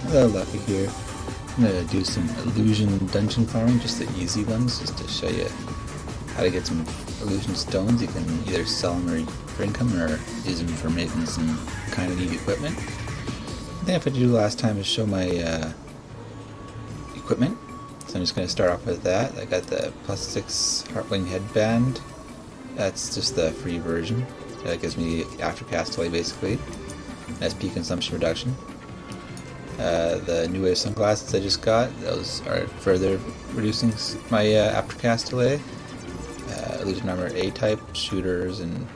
A little lucky here. I'm gonna do some illusion dungeon farming, just the easy ones, just to show you how to get some illusion stones. You can either sell them or for income, or use them for making some kind of neat equipment. The thing I forgot to do last time is show my equipment. So I'm just going to start off with that. I got the +6 Heartwing headband. That's just the free version. That gives me aftercast delay basically. SP consumption reduction. The new wave sunglasses I just got, those are further reducing my aftercast delay. Illusion armor A-type, shooters, and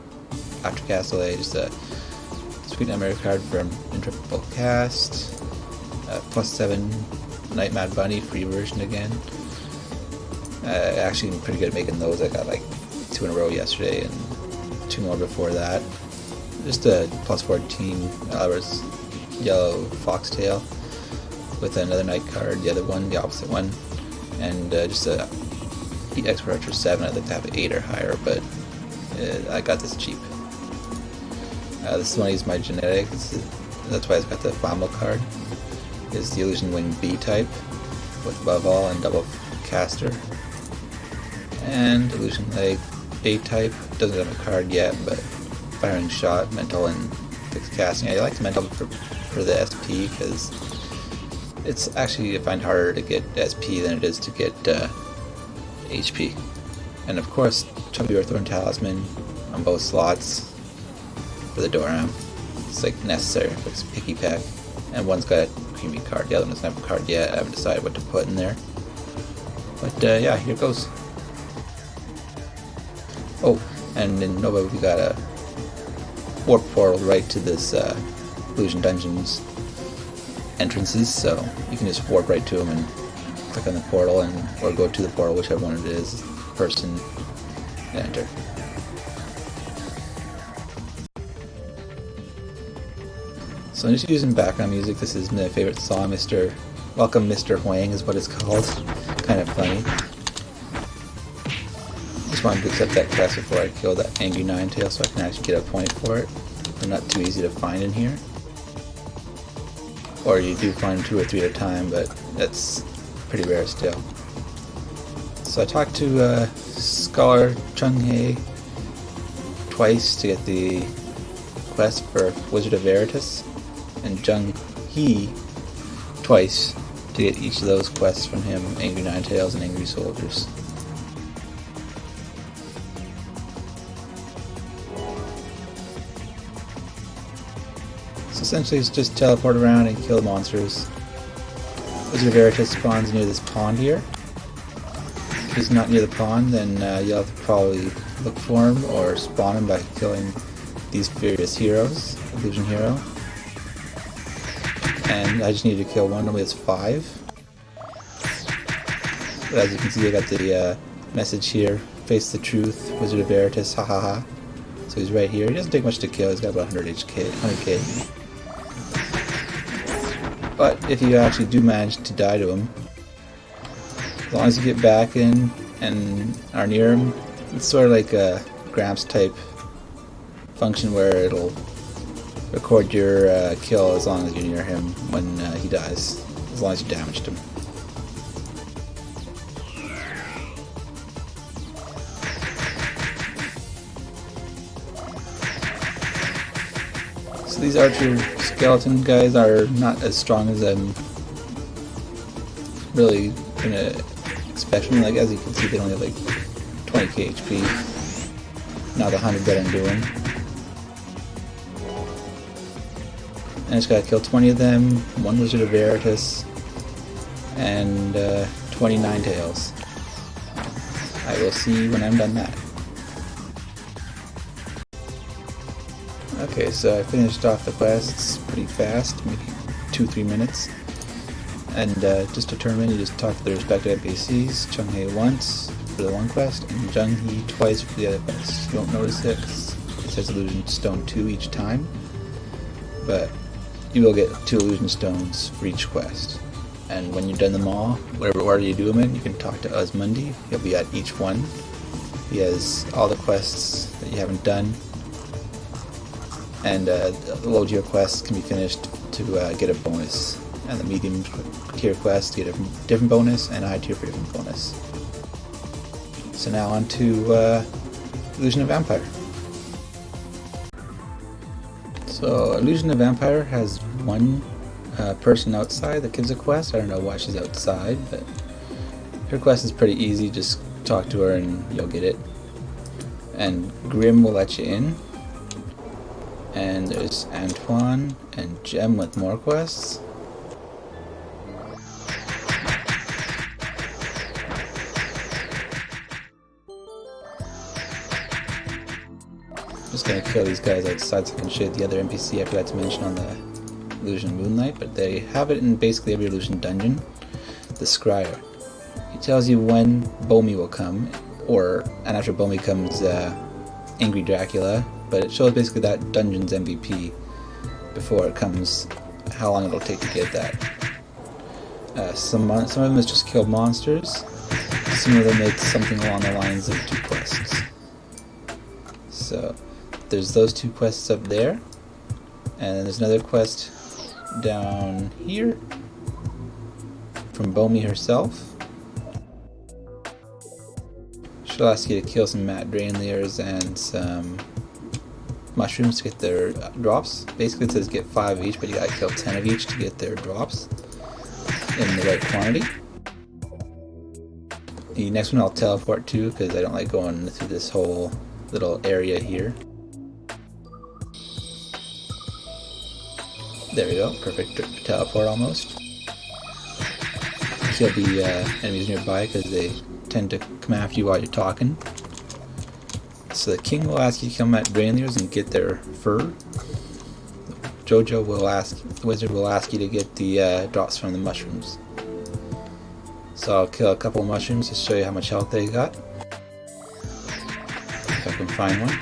aftercast delay. Just a sweet memory card from Intrepid Cast. +7 Night Mad Bunny, free version again. Actually, I'm pretty good at making those. I got like 2 in a row yesterday and 2 more before that. Just a +14 yellow foxtail with another night card, the other one, the opposite one, and just a Expert Archer 7. I'd like to have 8 or higher, but I got this cheap. This one is my genetics, that's why it's got the Flammable card. Is the Illusion Wing B type with above all and double caster, and Illusion Leg A type, doesn't have a card yet, but firing shot, mental, and fixed casting. I like the mental for the SP because it's actually, I find, harder to get SP than it is to get HP. And of course, Chubby Earthworm Talisman on both slots for the Doram. It's like necessary, it's picky pack. And one's got a creamy card, the other one doesn't have a card yet. I haven't decided what to put in there. But yeah, here it goes. Oh, and in Nova we got a warp portal right to this Illusion Dungeons entrances, so you can just warp right to them and click on the portal, or go to the portal, whichever one it is, person, and enter. So I'm just using background music. This is my favorite song, Welcome Mr. Huang is what it's called. Kind of funny. Just wanted to accept that quest before I kill that angry Ninetail so I can actually get a point for it. They're not too easy to find in here. Or you do find 2 or 3 at a time, but that's pretty rare still. So I talked to Scholar Chung-Hei twice to get the quest for Wizard of Veritas, and Jung-Hee twice to get each of those quests from him, Angry Ninetails and Angry Soldiers. So essentially it's just teleport around and kill the monsters. Wizard of Veritas spawns near this pond here. If he's not near the pond, then you'll have to probably look for him or spawn him by killing these various heroes, Illusion Hero. And I just need to kill one, only it's 5. But as you can see, I got the message here, face the truth, Wizard of Veritas, ha ha ha. So he's right here. He doesn't take much to kill, he's got about 100k. But if you actually do manage to die to him, as long as you get back in and are near him, it's sort of like a Gramps type function where it'll record your kill as long as you're near him when he dies, as long as you damaged him. So these archer skeleton guys are not as strong as I'm really gonna expect them. Like, as you can see, they only have like 20k HP, not the 100 that I'm doing. And I just gotta kill 20 of them, 1 Wizard of Veritas, and 20 Ninetails. I will see when I'm done that. Okay, so I finished off the quests pretty fast, maybe 2-3 minutes. And just to turn in, you just talk to the respective NPCs, Chung-Hei once for the one quest, and Jung-Hee twice for the other quest. You won't notice it because it says Illusion Stone 2 each time, but you will get 2 Illusion Stones for each quest. And when you've done them all, whatever order you do them in, you can talk to Osmundi. He'll be at each one. He has all the quests that you haven't done, and load your quests can be finished to get a bonus and the medium tier quest get a different bonus, and a high tier for a different bonus. So now on to Illusion of Vampire. So Illusion of Vampire has one person outside that gives a quest. I don't know why she's outside, but her quest is pretty easy. Just talk to her and you'll get it. And Grim will let you in. And there's Antoine and Jem with more quests. Just gonna kill these guys outside so I can show you the other NPC I forgot to mention on the Illusion Moonlight, but they have it in basically every Illusion dungeon. The Scryer. He tells you when Bomi will come, and after Bomi comes Angry Dracula, but it shows basically that dungeon's MVP before it comes, how long it'll take to get that. Some of them is just kill monsters, some of them it's something along the lines of 2 quests. So there's those 2 quests up there, and then there's another quest down here from Bomi herself. She'll ask you to kill some Mat Draenleirs and some mushrooms to get their drops. Basically it says get 5 of each, but you gotta kill 10 of each to get their drops in the right quantity. The next one I'll teleport to because I don't like going through this whole little area here. There we go, perfect teleport almost. Kill the enemies nearby because they tend to come after you while you're talking. So the king will ask you to kill Mat Draenleirs and get their fur. The wizard will ask you to get the drops from the mushrooms. So I'll kill a couple of mushrooms to show you how much health they got. If I can find one.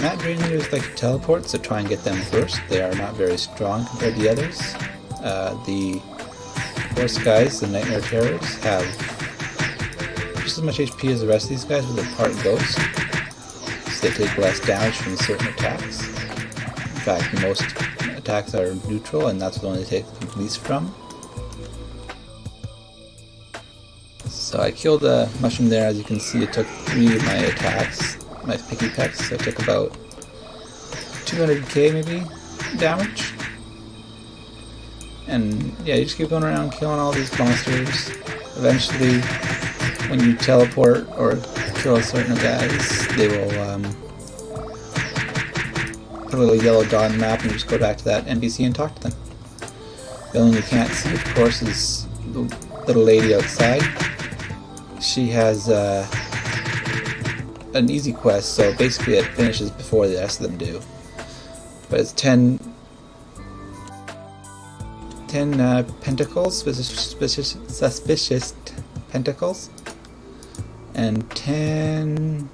Mat Draenleirs like to teleport, so try and get them first. They are not very strong compared to the others. The horse guys, the Nightmare Terrors, have just as much HP as the rest of these guys, but they're part ghost, so they take less damage from certain attacks. In fact, most attacks are neutral, and that's the one they take the least from. So I killed a mushroom there. As you can see, it took 3 of my attacks, my picky pecks, so I took about 200k maybe damage. And yeah, you just keep going around killing all these monsters. Eventually, when you teleport or kill certain guys, they will put a little yellow dot on the map and you just go back to that NPC and talk to them. The only thing you can't see, of course, is the little lady outside. She has an easy quest, so basically it finishes before the rest of them do. But it's 10 pentacles, suspicious pentacles, and 10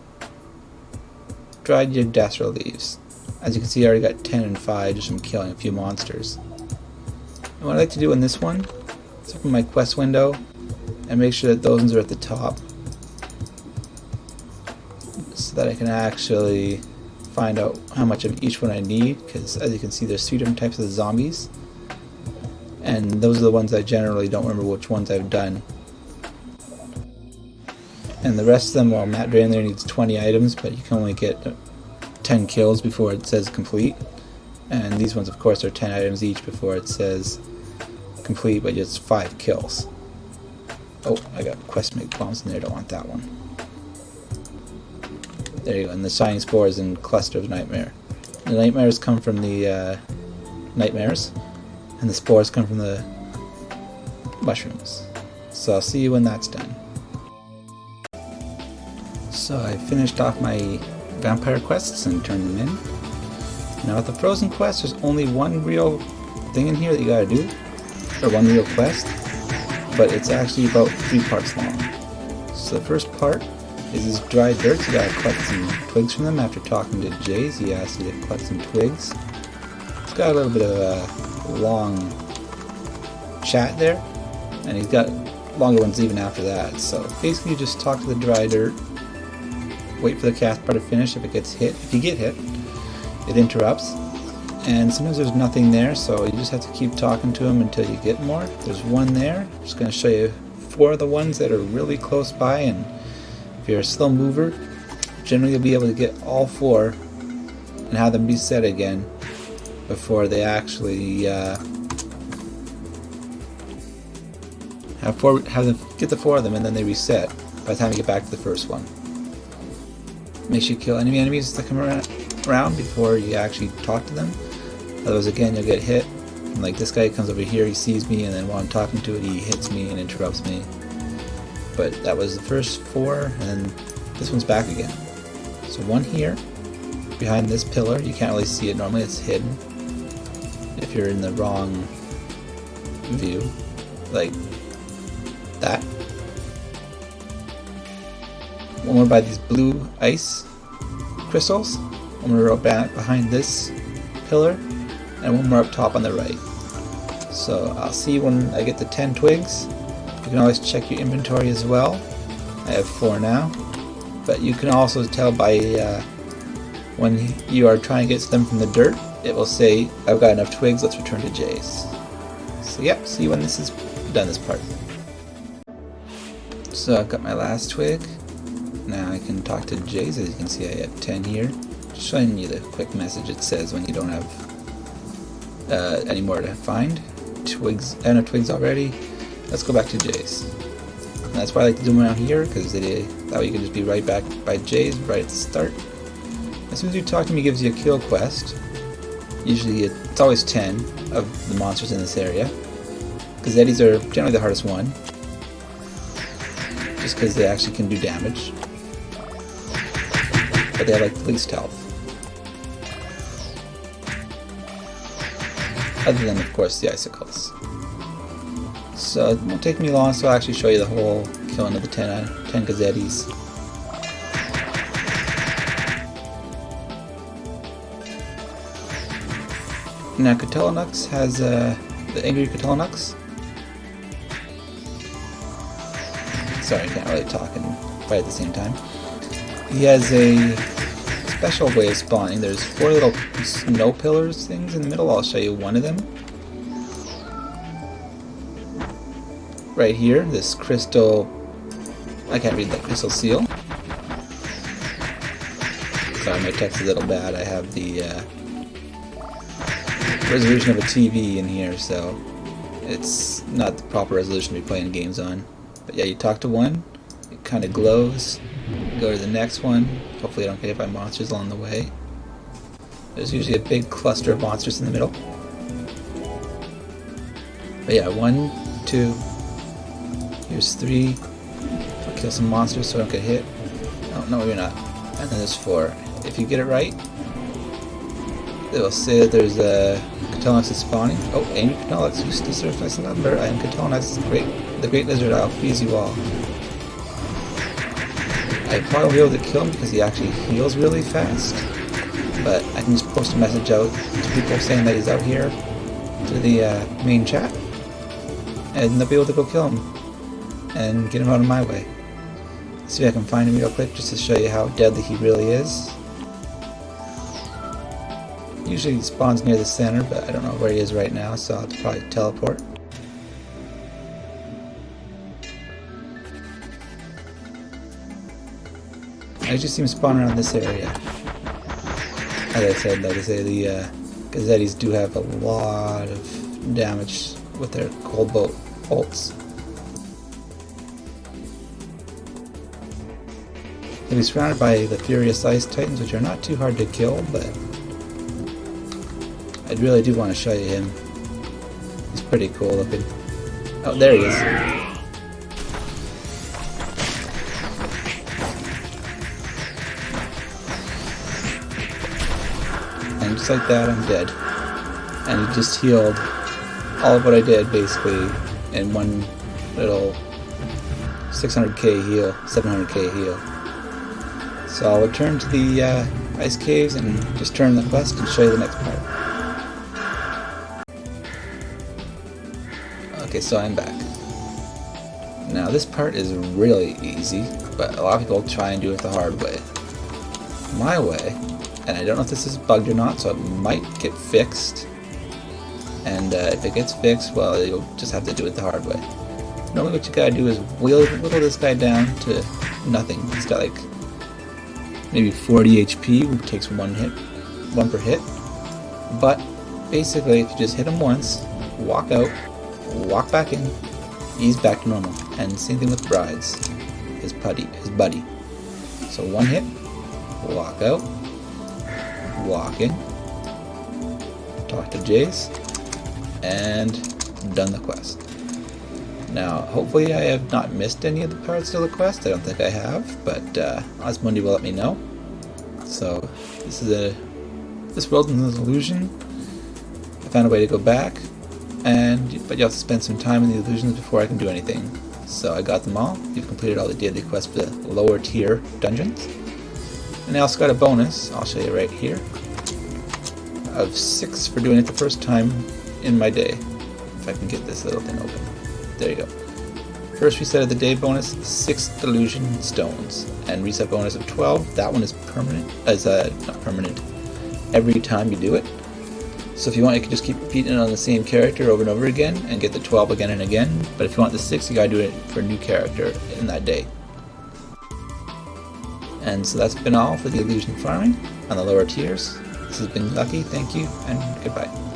dried Yggdrasil leaves. As you can see, I already got 10 and 5 just from killing a few monsters. And what I like to do in this one is open my quest window and make sure that those ones are at the top, so that I can actually find out how much of each one I need, because as you can see there's 3 different types of zombies, and those are the ones I generally don't remember which ones I've done. And the rest of them, well, Mat Draenleir needs 20 items, but you can only get 10 kills before it says complete. And these ones, of course, are 10 items each before it says complete, but just 5 kills. Oh, I got quest make bombs in there, don't want that one. There you go, and the Shining Spores and Cluster of Nightmare. The nightmares come from the nightmares, and the spores come from the mushrooms. So I'll see you when that's done. So I finished off my vampire quests and turned them in. Now with the frozen quest, there's only one real thing in here that you gotta do, or one real quest, but it's actually about 3 parts long. So the first part is this dry dirt. You gotta collect some twigs from them. After talking to Jays, he asked you to collect some twigs. It's got a little bit of a long chat there, and he's got longer ones even after that. So basically you just talk to the dry dirt, wait for the cast bar to finish. If it gets hit, if you get hit, it interrupts, and sometimes there's nothing there, so you just have to keep talking to them until you get more. There's one there. I'm just going to show you 4 of the ones that are really close by, and if you're a slow mover, generally you'll be able to get all 4 and have them reset again before they actually have them get the 4 of them, and then they reset by the time you get back to the first one. Make sure you kill any enemies that come around before you actually talk to them. Otherwise, again, you'll get hit. And like this guy comes over here, he sees me, and then while I'm talking to it, he hits me and interrupts me. But that was the first 4, and this one's back again. So one here, behind this pillar. You can't really see it normally, it's hidden if you're in the wrong view, like that. One more by these blue ice crystals. One more back behind this pillar, and one more up top on the right. So I'll see when I get to 10 twigs. You can always check your inventory as well. I have 4 now, but you can also tell by when you are trying to get to them from the dirt, it will say, I've got enough twigs, let's return to Jay's. So yep, see when this is done, this part. So I've got my last twig. Now I can talk to Jay's. As you can see, I have 10 here. Just showing you the quick message it says when you don't have any more to find. Twigs, I have enough twigs already. Let's go back to Jay's. And that's why I like to do them around here, because that way you can just be right back by Jay's right at the start. As soon as you talk to him, he gives you a kill quest. Usually it's always 10 of the monsters in this area. Gazettis are generally the hardest one, just because they actually can do damage. But they have like the least health. Other than, of course, the icicles. So it won't take me long, so I'll actually show you the whole killing of the 10 Gazettis. Now Catelanux has the angry Catelanux. Sorry, I can't really talk and fight at the same time. He has a special way of spawning. There's 4 little snow pillars things in the middle. I'll show you one of them. Right here, this crystal, I can't read that, crystal seal. Sorry, my text is a little bad. I have the resolution of a TV in here, so it's not the proper resolution to be playing games on. But yeah, you talk to one, it kind of glows. Go to the next one. Hopefully I don't get hit by monsters along the way. There's usually a big cluster of monsters in the middle. But yeah, 1, 2, here's 3. I'll kill some monsters so I don't get hit. Oh, no, you're not. And then there's 4. If you get it right, it will say that there's a Catelanux is spawning. Oh, angry Catelanux used to surface number. I am Catelanux, the Great Lizard. I'll freeze you all. I probably won't be able to kill him because he actually heals really fast. But I can just post a message out to people saying that he's out here to the main chat, and they'll be able to go kill him and get him out of my way. See if I can find him real quick just to show you how deadly he really is. Usually he spawns near the center, but I don't know where he is right now, so I'll have to probably teleport. I just see him spawn around this area. As I said, like I say, the Gazettis do have a lot of damage with their cold bolt bolts. He'll be surrounded by the Furious Ice Titans, which are not too hard to kill, but I really do want to show you him. He's pretty cool looking. Oh, there he is. And just like that, I'm dead. And he just healed all of what I did, basically, in one little 600k heal, 700k heal. So I'll return to the ice caves and just turn the quest and show you the next part. Okay, so I'm back. Now this part is really easy, but a lot of people try and do it the hard way. My way, and I don't know if this is bugged or not, so it might get fixed. And if it gets fixed, well, you'll just have to do it the hard way. Normally what you gotta do is whittle this guy down to nothing. He's got like maybe 40 HP, takes one per hit. But basically, if you just hit him once, walk out, walk back in, he's back to normal. And same thing with Brides, his buddy. So one hit, walk out, walk in, talk to Jace, and done the quest. Now, hopefully I have not missed any of the parts of the quest. I don't think I have, but Osmundi will let me know. So, this wilderness illusion. I found a way to go back, but you have to spend some time in the illusions before I can do anything. So I got them all. You've completed all the daily quests for the lower tier dungeons. And I also got a bonus, I'll show you right here, of 6 for doing it the first time in my day. If I can get this little thing open. There you go. First reset of the day bonus, 6 illusion stones. And reset bonus of 12, that one is permanent, not permanent, every time you do it. So if you want, you can just keep repeating it on the same character over and over again and get the 12 again and again. But if you want the 6, you gotta do it for a new character in that day. And so that's been all for the illusion farming on the lower tiers. This has been Lucky, thank you, and goodbye.